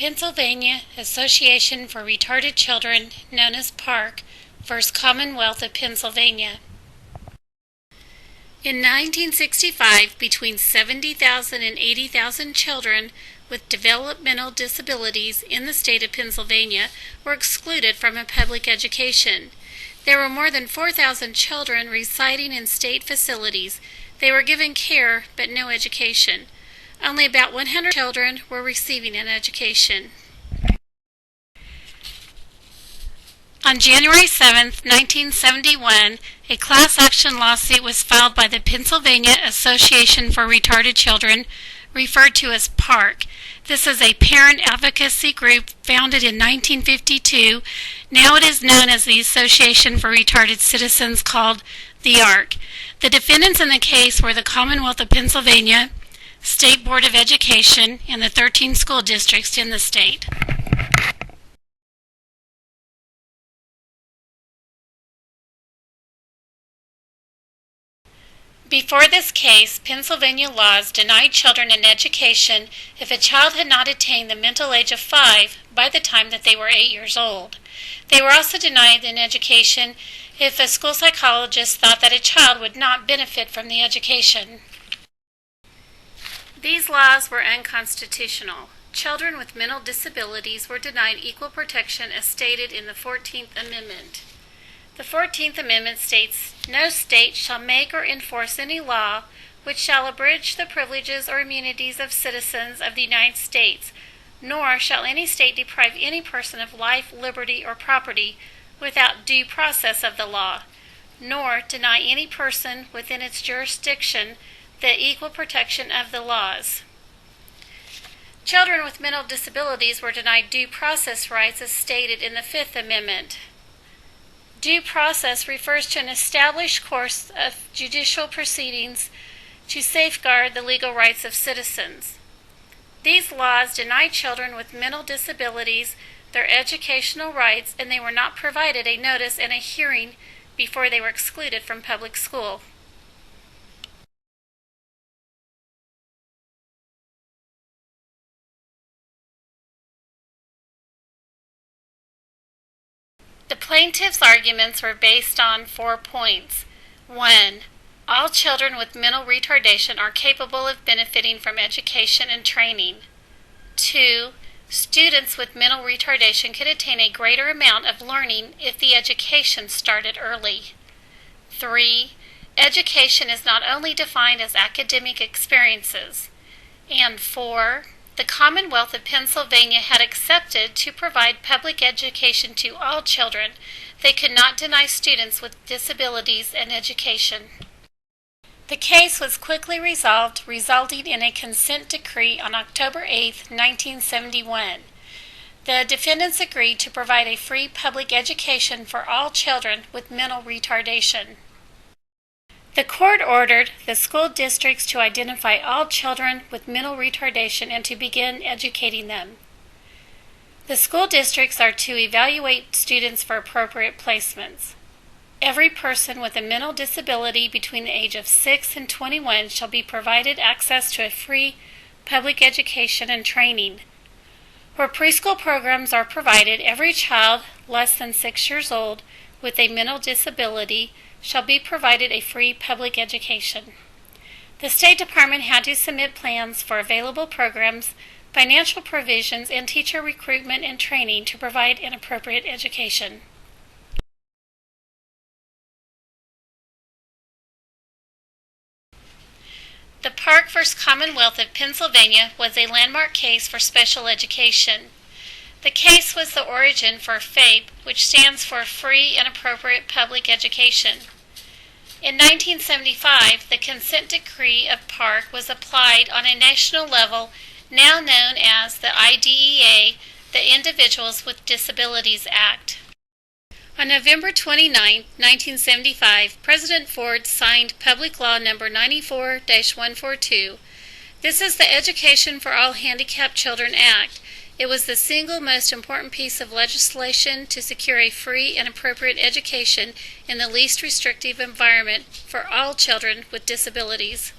Pennsylvania Association for Retarded Children, known as PARC, versus Commonwealth of Pennsylvania. In 1965, between 70,000 and 80,000 children with developmental disabilities in the state of Pennsylvania were excluded from a public education. There were more than 4,000 children residing in state facilities. They were given care but no education. Only about 100 children were receiving an education. On January 7, 1971, a class action lawsuit was filed by the Pennsylvania Association for Retarded Children, referred to as PARC. This is a parent advocacy group founded in 1952. Now it is known as the Association for Retarded Citizens, called the ARC. The defendants in the case were the Commonwealth of Pennsylvania, State Board of Education, and the 13 school districts in the state. Before this case, Pennsylvania laws denied children an education if a child had not attained the mental age of 5 by the time that they were 8 years old. They were also denied an education if a school psychologist thought that a child would not benefit from the education. These laws were unconstitutional. Children with mental disabilities were denied equal protection as stated in the 14th Amendment. The 14th Amendment states, "No state shall make or enforce any law which shall abridge the privileges or immunities of citizens of the United States, nor shall any state deprive any person of life, liberty, or property without due process of the law, nor deny any person within its jurisdiction the equal protection of the laws." Children with mental disabilities were denied due process rights as stated in the 5th Amendment. Due process refers to an established course of judicial proceedings to safeguard the legal rights of citizens. These laws deny children with mental disabilities their educational rights, and they were not provided a notice and a hearing before they were excluded from public school. The plaintiff's arguments were based on 4 points. 1. All children with mental retardation are capable of benefiting from education and training. 2. Students with mental retardation could attain a greater amount of learning if the education started early. 3. Education is not only defined as academic experiences. And 4. The Commonwealth of Pennsylvania had accepted to provide public education to all children. They could not deny students with disabilities an education. The case was quickly resolved, resulting in a consent decree on October 8, 1971. The defendants agreed to provide a free public education for all children with mental retardation. The court ordered the school districts to identify all children with mental retardation and to begin educating them. The school districts are to evaluate students for appropriate placements. Every person with a mental disability between the age of 6 and 21 shall be provided access to a free public education and training. Where preschool programs are provided, every child less than 6 years old with a mental disability shall be provided a free public education. The State Department had to submit plans for available programs, financial provisions, and teacher recruitment and training to provide an appropriate education. The PARC vs. Commonwealth of Pennsylvania was a landmark case for special education. The case was the origin for FAPE, which stands for Free and Appropriate Public Education. In 1975, the consent decree of PARC was applied on a national level, now known as the IDEA, the Individuals with Disabilities Act. On November 29, 1975, President Ford signed Public Law No. 94-142. This is the Education for All Handicapped Children Act. It was the single most important piece of legislation to secure a free and appropriate education in the least restrictive environment for all children with disabilities.